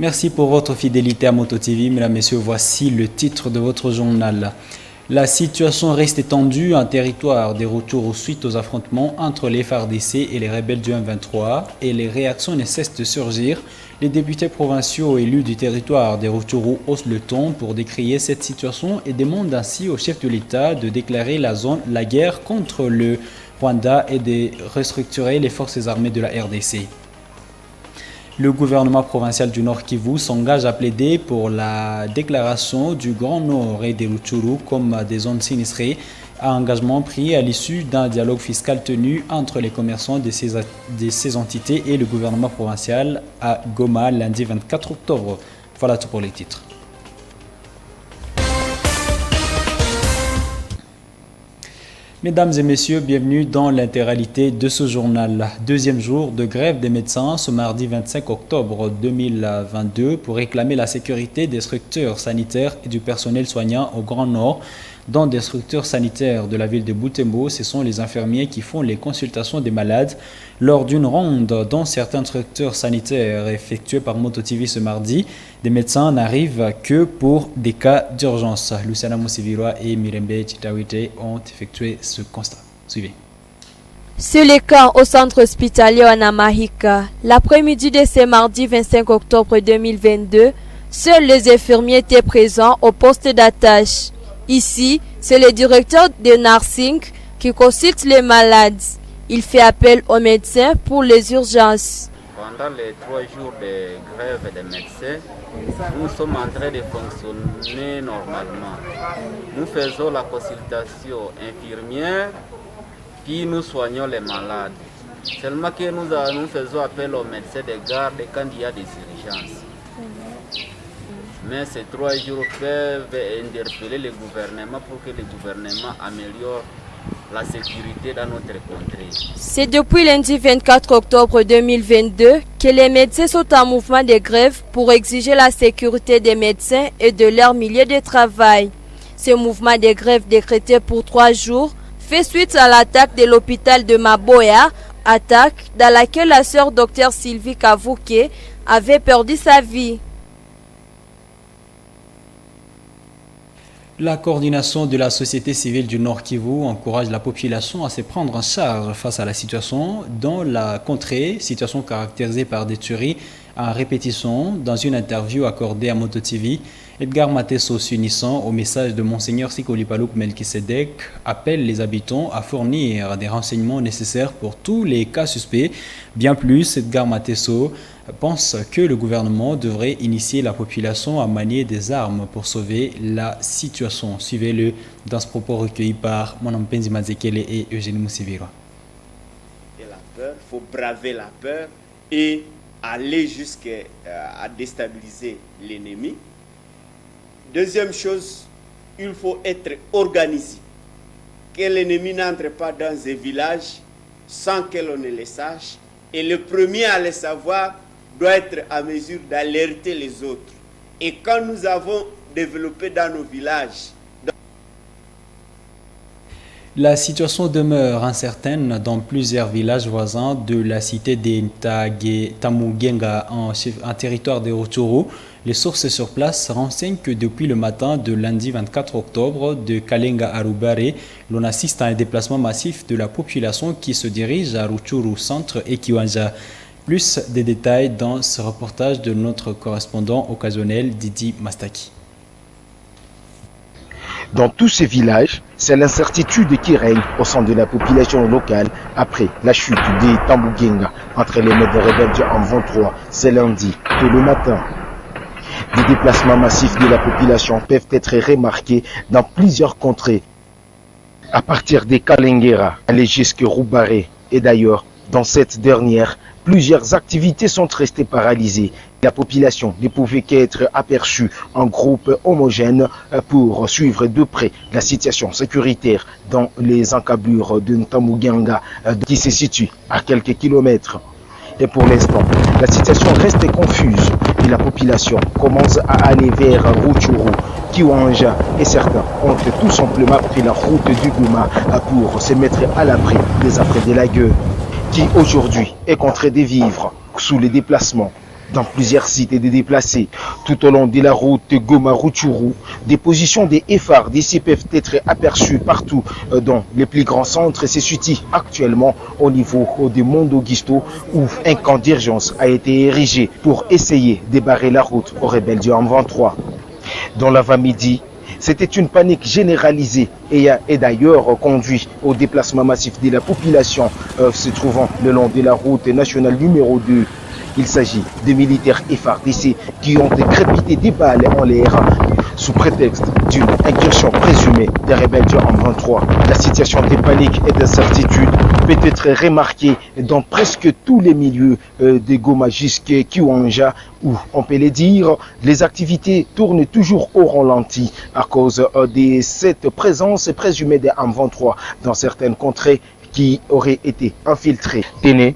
Merci pour votre fidélité à Moto TV. Mesdames, Messieurs, voici le titre de votre journal. La situation reste tendue en territoire des Rutshuru suite aux affrontements entre les FARDC et les rebelles du M23 et les réactions ne cessent de surgir. Les députés provinciaux élus du territoire des Rutshuru haussent le ton pour décrier cette situation et demandent ainsi au chef de l'État de déclarer la guerre contre le Rwanda et de restructurer les forces armées de la RDC. Le gouvernement provincial du Nord Kivu s'engage à plaider pour la déclaration du Grand Nord et des Rutshuru comme des zones sinistrées, un engagement pris à l'issue d'un dialogue fiscal tenu entre les commerçants de ces entités et le gouvernement provincial à Goma lundi 24 octobre. Voilà tout pour les titres. Mesdames et messieurs, bienvenue dans l'intégralité de ce journal. Deuxième jour de grève des médecins ce mardi 25 octobre 2022 pour réclamer la sécurité des structures sanitaires et du personnel soignant au Grand Nord. Dans des structures sanitaires de la ville de Butembo, ce sont les infirmiers qui font les consultations des malades. Lors d'une ronde dans certaines structures sanitaires effectuées par Moto TV ce mardi, des médecins n'arrivent que pour des cas d'urgence. Luciana Moussiviroa et Mirembe Chitawite ont effectué ce constat. Suivez. Sur les cas au centre hospitalier Anamahika, l'après-midi de ce mardi 25 octobre 2022, seuls les infirmiers étaient présents au poste d'attache. Ici, c'est le directeur de nursing qui consulte les malades. Il fait appel aux médecins pour les urgences. Pendant les 3 jours de grève des médecins, nous sommes en train de fonctionner normalement. Nous faisons la consultation infirmière, puis nous soignons les malades. Seulement que nous faisons appel aux médecins de garde quand il y a des urgences. Mais ces 3 jours peuvent interpeller le gouvernement pour que le gouvernement améliore la sécurité dans notre contrée. C'est depuis lundi 24 octobre 2022 que les médecins sont en mouvement de grève pour exiger la sécurité des médecins et de leur milieu de travail. Ce mouvement de grève décrété pour 3 jours fait suite à l'attaque de l'hôpital de Maboya, attaque dans laquelle la sœur Dr Sylvie Kavuke avait perdu sa vie. La coordination de la société civile du Nord Kivu encourage la population à se prendre en charge face à la situation dans la contrée, situation caractérisée par des tueries en répétition. Dans une interview accordée à Moto TV, Edgar Matesso, s'unissant au message de Monseigneur Sikoli-Paluku Melkisedek, appelle les habitants à fournir des renseignements nécessaires pour tous les cas suspects. Bien plus, Edgar Matesso pense que le gouvernement devrait initier la population à manier des armes pour sauver la situation. Suivez-le dans ce propos recueilli par Monampenzi Mazekele et Eugénie Moussiviroa. Il faut braver la peur et aller jusqu'à déstabiliser l'ennemi. Deuxième chose, il faut être organisé. Que l'ennemi n'entre pas dans un village sans que l'on ne le sache. Et le premier à le savoir doit être à mesure d'alerter les autres. Et quand nous avons développé dans nos villages, la situation demeure incertaine dans plusieurs villages voisins de la cité de Tamugenga en territoire des Rutshuru. Les sources sur place renseignent que depuis le matin de lundi 24 octobre de Kalenga à Rubare, l'on assiste à un déplacement massif de la population qui se dirige à Rutshuru Centre et Kiwanja. Plus de détails dans ce reportage de notre correspondant occasionnel Didi Mastaki. Dans tous ces villages, c'est l'incertitude qui règne au sein de la population locale après la chute des Tamugenga entre les modes rebelles du M23 ce lundi tôt le matin. Des déplacements massifs de la population peuvent être remarqués dans plusieurs contrées, à partir des Kalengera, aller jusqu'à Rubare. Et d'ailleurs, dans cette dernière, plusieurs activités sont restées paralysées. La population ne pouvait qu'être aperçue en groupe homogène pour suivre de près la situation sécuritaire dans les encablures de Ntamugenga qui se situe à quelques kilomètres. Et pour l'instant, la situation reste confuse et la population commence à aller vers Rutshuru, Kiwanja et certains ont tout simplement pris la route du Goma pour se mettre à l'abri des affres de la gueule qui aujourd'hui est contraint de vivre sous les déplacements dans plusieurs sites des déplacés. Tout au long de la route Goma-Rutshuru, des positions des FARDC peuvent être aperçues partout dans les plus grands centres et se situent actuellement au niveau de Mondoguisto où un camp d'urgence a été érigé pour essayer de barrer la route aux rebelles du M23. Dans l'avant-midi, c'était une panique généralisée et d'ailleurs conduit au déplacement massif de la population se trouvant le long de la route nationale numéro 2. Il s'agit de militaires FARDC qui ont crédité des balles en l'air sous prétexte d'une incursion présumée des rebelles du M23. La situation de panique et d'incertitude peut être remarquée dans presque tous les milieux de Goma jusqu'à Kiwanja où, on peut le dire, les activités tournent toujours au ralenti à cause de cette présence présumée des M23 dans certaines contrées qui auraient été infiltrées. Téné,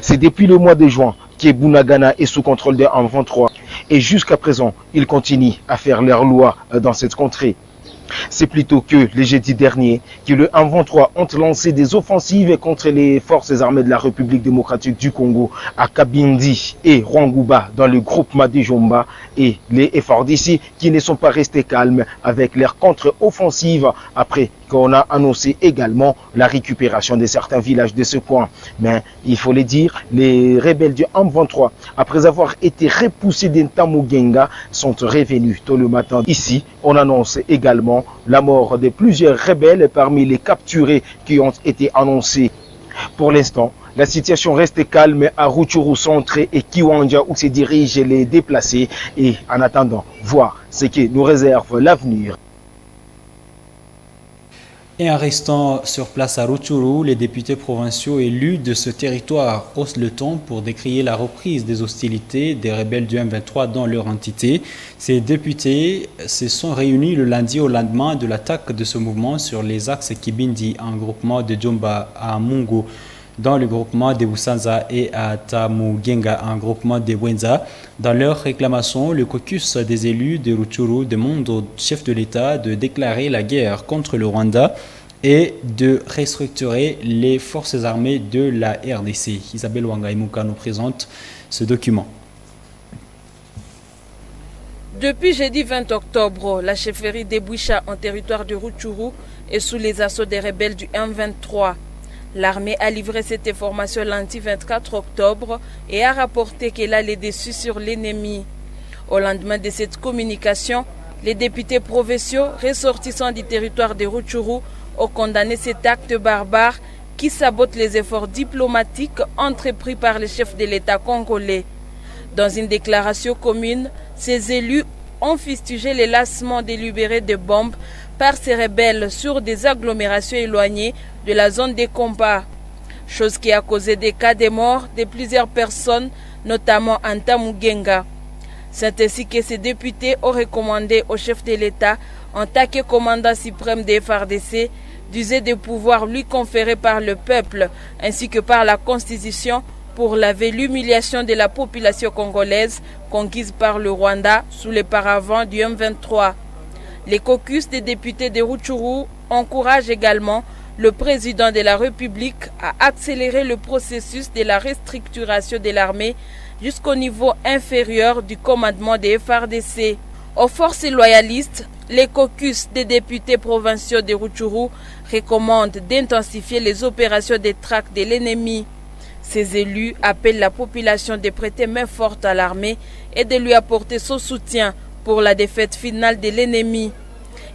c'est depuis le mois de juin que Bunagana est sous contrôle des M23 et jusqu'à présent, ils continuent à faire leur loi dans cette contrée. C'est plutôt que le jeudi dernier que le M23 ont lancé des offensives contre les forces armées de la République démocratique du Congo à Kabindi et Rwanguba dans le groupement de Jomba et les FARDC qui ne sont pas restés calmes avec leur contre-offensive après qu'on a annoncé également la récupération de certains villages de ce coin. Mais il faut le dire, les rebelles du M23, après avoir été repoussés d'Intamugenga, sont revenus tôt le matin. Ici, on annonce également la mort de plusieurs rebelles parmi les capturés qui ont été annoncés. Pour l'instant, la situation reste calme à Rutshuru Centre et Kiwanja où se dirigent les déplacés et en attendant, voir ce que nous réserve l'avenir. Et en restant sur place à Rutshuru, les députés provinciaux élus de ce territoire haussent le ton pour décrier la reprise des hostilités des rebelles du M23 dans leur entité. Ces députés se sont réunis le lundi au lendemain de l'attaque de ce mouvement sur les axes Kibindi, un groupement de Jomba à Mungu, dans le groupement de Busanza et à Tamugenga, un groupement de Wenza. Dans leur réclamation, le caucus des élus de Rutshuru demande au chef de l'État de déclarer la guerre contre le Rwanda et de restructurer les forces armées de la RDC. Isabelle Wangaimuka nous présente ce document. Depuis jeudi 20 octobre, la chefferie d'Eboucha en territoire de Rutshuru est sous les assauts des rebelles du M23. L'armée a livré cette information lundi 24 octobre et a rapporté qu'elle a les dessus sur l'ennemi. Au lendemain de cette communication, les députés provinciaux ressortissants du territoire de Rutshuru ont condamné cet acte barbare qui sabote les efforts diplomatiques entrepris par le chef de l'État congolais. Dans une déclaration commune, ces élus ont fustigé les lassements délibérés de bombes par ces rebelles sur des agglomérations éloignées de la zone des combats, chose qui a causé des cas de mort de plusieurs personnes, notamment en Tamugenga. C'est ainsi que ces députés ont recommandé au chef de l'État, en tant que commandant suprême des FARDC, d'user des pouvoirs lui conférés par le peuple ainsi que par la Constitution pour laver l'humiliation de la population congolaise conquise par le Rwanda sous les paravents du M23. Les caucus des députés de Rutshuru encouragent également le président de la République à accélérer le processus de la restructuration de l'armée jusqu'au niveau inférieur du commandement des FARDC. Aux forces loyalistes, les caucus des députés provinciaux de Rutshuru recommandent d'intensifier les opérations de traque de l'ennemi. Ces élus appellent la population de prêter main forte à l'armée et de lui apporter son soutien pour la défaite finale de l'ennemi.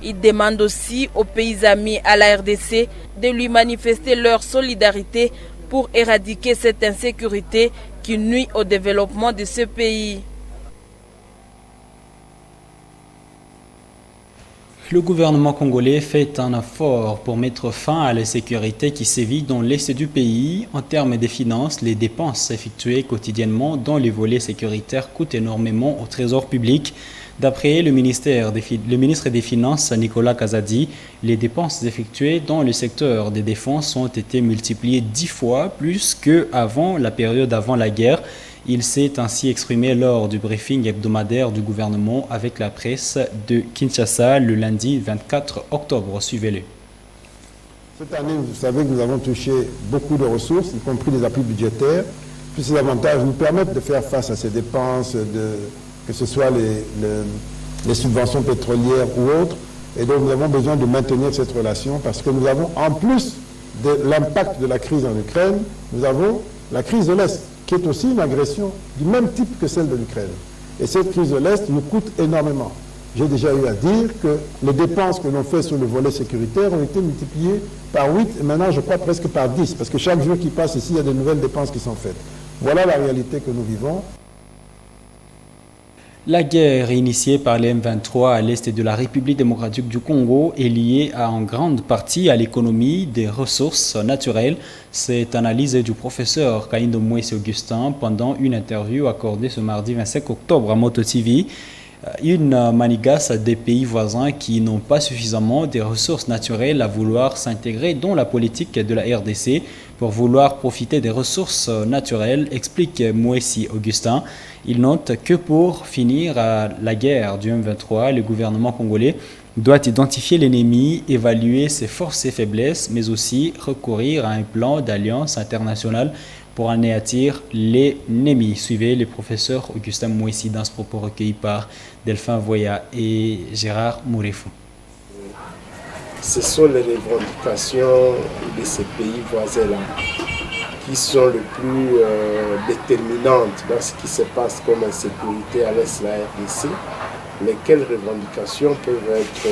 Ils demandent aussi aux pays amis à la RDC de lui manifester leur solidarité pour éradiquer cette insécurité qui nuit au développement de ce pays. Le gouvernement congolais fait un effort pour mettre fin à l'insécurité qui sévit dans l'est du pays. En termes de finances, les dépenses effectuées quotidiennement dans les volets sécuritaires coûtent énormément au trésor public. D'après le ministre des Finances, Nicolas Kazadi, les dépenses effectuées dans le secteur des défenses ont été multipliées 10 fois plus qu'avant la période avant la guerre. Il s'est ainsi exprimé lors du briefing hebdomadaire du gouvernement avec la presse de Kinshasa le lundi 24 octobre. Suivez-le. Cette année, vous savez que nous avons touché beaucoup de ressources, y compris des appuis budgétaires, ces avantages nous permettent de faire face à ces dépenses, que ce soit les subventions pétrolières ou autres. Et donc nous avons besoin de maintenir cette relation parce que nous avons, en plus de l'impact de la crise en Ukraine, nous avons la crise de l'Est, qui est aussi une agression du même type que celle de l'Ukraine. Et cette crise de l'Est nous coûte énormément. J'ai déjà eu à dire que les dépenses que l'on fait sur le volet sécuritaire ont été multipliées par 8 et maintenant je crois presque par 10, parce que chaque jour qui passe ici, il y a de nouvelles dépenses qui sont faites. Voilà la réalité que nous vivons. La guerre initiée par les M23 à l'est de la République démocratique du Congo est liée en grande partie à l'économie des ressources naturelles. Cette analyse du professeur Kaindo Mwesi Augustin pendant une interview accordée ce mardi 25 octobre à Moto TV. Une manigasse des pays voisins qui n'ont pas suffisamment de ressources naturelles à vouloir s'intégrer dans la politique de la RDC pour vouloir profiter des ressources naturelles, explique Mwesi Augustin. Il note que pour finir la guerre du M23, le gouvernement congolais doit identifier l'ennemi, évaluer ses forces et faiblesses, mais aussi recourir à un plan d'alliance internationale pour anéantir l'ennemi. Suivez le professeur Augustin Mwesi dans ce propos recueilli par Delphin Voya et Gérard Mourefou. Ce sont les revendications de ces pays voisins-là qui sont les plus déterminantes dans ce qui se passe comme insécurité à l'est de la RDC, lesquelles revendications peuvent être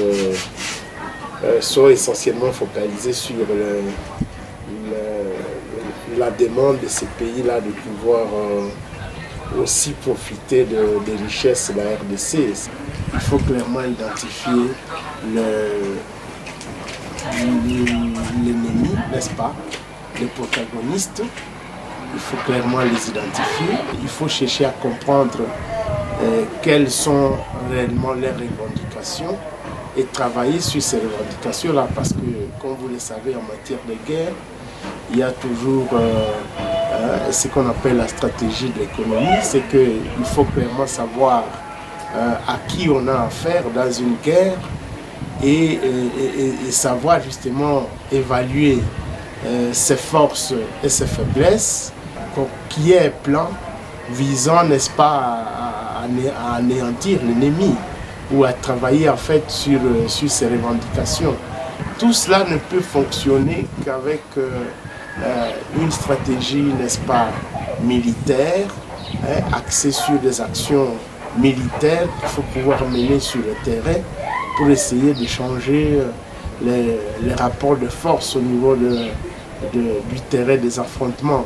sont essentiellement focalisées sur la demande de ces pays-là de pouvoir aussi profiter des richesses de la RDC. Il faut clairement identifier l'ennemi, n'est-ce pas, les protagonistes. Il faut clairement les identifier. Il faut chercher à comprendre quelles sont réellement leurs revendications et travailler sur ces revendications-là parce que, comme vous le savez, en matière de guerre, il y a toujours ce qu'on appelle la stratégie de l'économie, c'est qu'il faut clairement savoir à qui on a affaire dans une guerre et savoir justement évaluer ses forces et ses faiblesses, qu'il y ait un plan visant, n'est-ce pas, à anéantir l'ennemi ou à travailler en fait sur ses revendications. Tout cela ne peut fonctionner qu'avec une stratégie, n'est-ce pas, militaire, axée sur des actions militaires qu'il faut pouvoir mener sur le terrain pour essayer de changer les rapports de force au niveau du terrain des affrontements.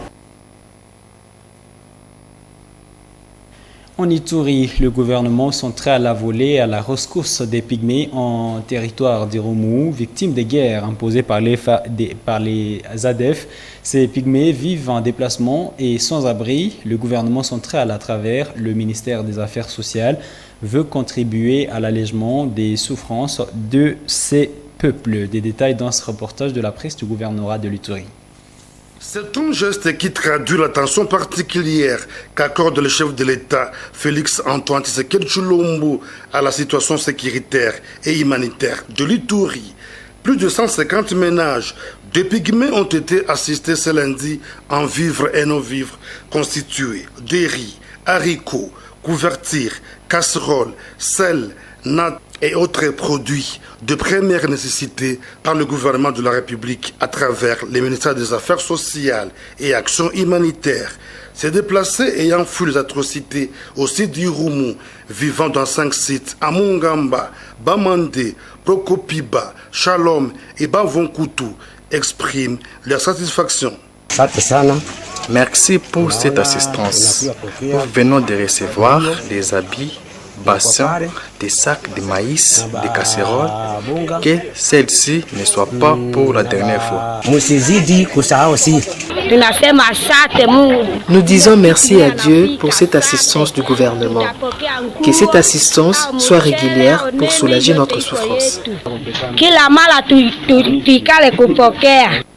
En Ituri, le gouvernement central a volé à la rescousse des Pygmées en territoire d'Irumu, victimes des guerres imposées par les ADF. Ces Pygmées vivent en déplacement et sans abri. Le gouvernement central, à travers le ministère des Affaires sociales, veut contribuer à l'allègement des souffrances de ces peuples. Des détails dans ce reportage de la presse du gouvernorat de l'Ituri. C'est un geste qui traduit l'attention particulière qu'accorde le chef de l'État, Félix Antoine Tshisekedi Tshilombo, à la situation sécuritaire et humanitaire de l'Ituri. Plus de 150 ménages de Pygmées ont été assistés ce lundi en vivres et non-vivres constitués de riz, haricots, couvertures, casseroles, sel, nattes et autres produits de première nécessité par le gouvernement de la République à travers les ministères des Affaires sociales et Actions humanitaires. Ces déplacés ayant fui les atrocités au site d'Irumu, vivant dans 5 sites à Mungamba, Bamande, Prokopiba, Shalom et Bavonkutu, expriment leur satisfaction. Merci pour cette assistance. Nous venons de recevoir des habits, bassins, des sacs de maïs, des casseroles, que celle-ci ne soit pas pour la dernière fois. Nous disons merci à Dieu pour cette assistance du gouvernement. Que cette assistance soit régulière pour soulager notre souffrance.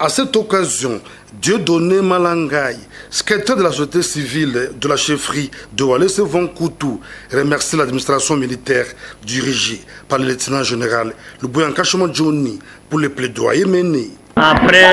À cette occasion, Dieudonné Malangaï, secrétaire de la société civile de la chefferie de Walese Vonkoutou, remercie l'administration militaire dirigée par le lieutenant général Luboyan Kachoma Johnny pour les plaidoyers menés. Après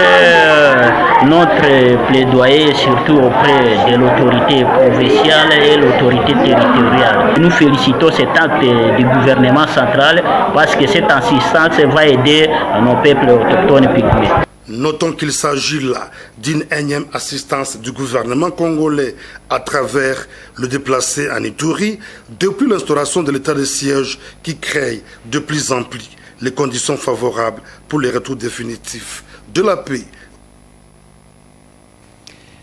notre plaidoyer, surtout auprès de l'autorité provinciale et l'autorité territoriale, nous félicitons cet acte du gouvernement central parce que cette assistance va aider nos peuples autochtones pygmées. Notons qu'il s'agit là d'une énième assistance du gouvernement congolais à travers le déplacé en Ituri depuis l'instauration de l'état de siège qui crée de plus en plus les conditions favorables pour les retours définitifs de la paix.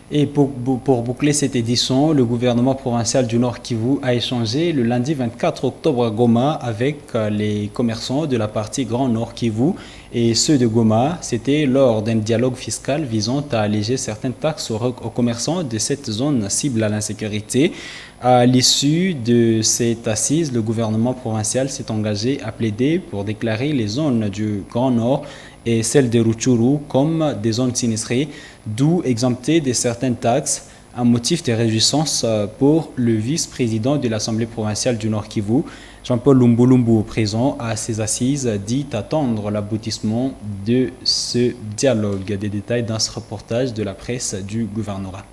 Et pour boucler cette édition, le gouvernement provincial du Nord Kivu a échangé le lundi 24 octobre à Goma avec les commerçants de la partie Grand Nord Kivu et ceux de Goma. C'était lors d'un dialogue fiscal visant à alléger certaines taxes aux commerçants de cette zone cible à l'insécurité. À l'issue de cette assise, le gouvernement provincial s'est engagé à plaider pour déclarer les zones du Grand Nord et celles de Rutshuru comme des zones sinistrées, d'où exemptées de certaines taxes, un motif de réjouissance pour le vice-président de l'Assemblée provinciale du Nord Kivu, Jean-Paul Lumbulumbu, présent à ces assises, dit attendre l'aboutissement de ce dialogue. Des détails dans ce reportage de la presse du gouvernorat.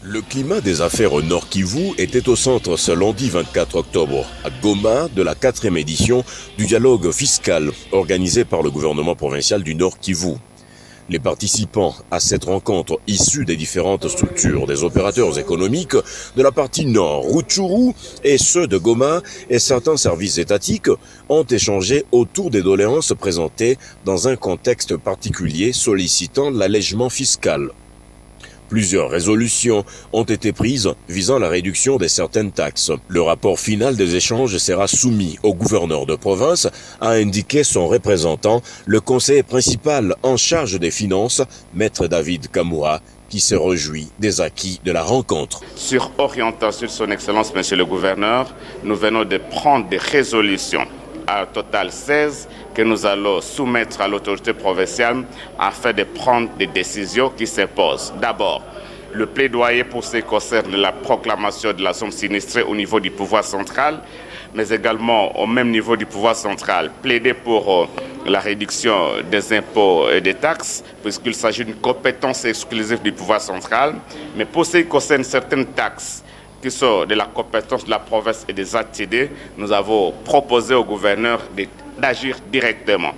Le climat des affaires au Nord Kivu était au centre ce lundi 24 octobre à Goma de la 4e édition du dialogue fiscal organisé par le gouvernement provincial du Nord Kivu. Les participants à cette rencontre issus des différentes structures des opérateurs économiques de la partie nord, Rutshuru, et ceux de Goma et certains services étatiques ont échangé autour des doléances présentées dans un contexte particulier sollicitant l'allègement fiscal. Plusieurs résolutions ont été prises visant la réduction de certaines taxes. Le rapport final des échanges sera soumis au gouverneur de province, a indiqué son représentant, le conseiller principal en charge des finances, Maître David Kamoura, qui se réjouit des acquis de la rencontre. Sur orientation de son Excellence, Monsieur le Gouverneur, nous venons de prendre des résolutions, à total 16, que nous allons soumettre à l'autorité provinciale afin de prendre des décisions qui s'imposent. D'abord, le plaidoyer pour ce qui concerne la proclamation de la zone sinistrée au niveau du pouvoir central, mais également au même niveau du pouvoir central, plaider pour la réduction des impôts et des taxes, puisqu'il s'agit d'une compétence exclusive du pouvoir central, mais pour ce qui concerne certaines taxes qui sont de la compétence de la province et des ATD, nous avons proposé au gouverneur d'agir directement.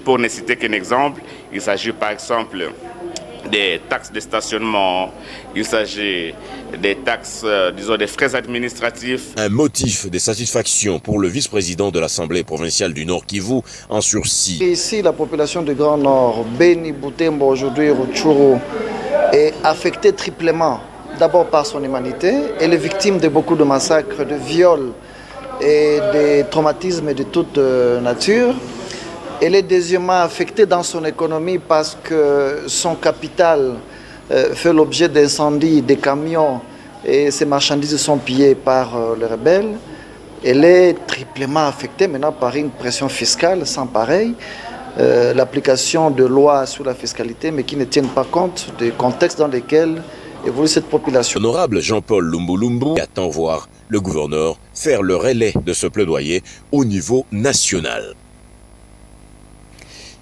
Pour ne citer qu'un exemple, il s'agit par exemple des taxes de stationnement, il s'agit des taxes, disons des frais administratifs. Un motif de satisfaction pour le vice-président de l'Assemblée provinciale du Nord Kivu en sursis. Ici, la population du Grand Nord, Beni, Butembo, aujourd'hui Rutshuru, est affectée triplement. D'abord par son humanité, elle est victime de beaucoup de massacres, de viols et de traumatismes de toute nature. Elle est deuxièmement affectée dans son économie parce que son capital fait l'objet d'incendies, des camions et ses marchandises sont pillées par les rebelles. Elle est triplement affectée maintenant par une pression fiscale sans pareil, l'application de lois sur la fiscalité mais qui ne tiennent pas compte du contexte dans lequel évolue cette population. Honorable Jean-Paul Lumbulumbu attend voir le gouverneur faire le relais de ce plaidoyer au niveau national.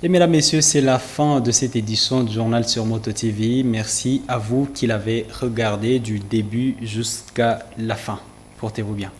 Et mesdames, messieurs, c'est la fin de cette édition du journal sur Moto TV. Merci à vous qui l'avez regardé du début jusqu'à la fin. Portez-vous bien.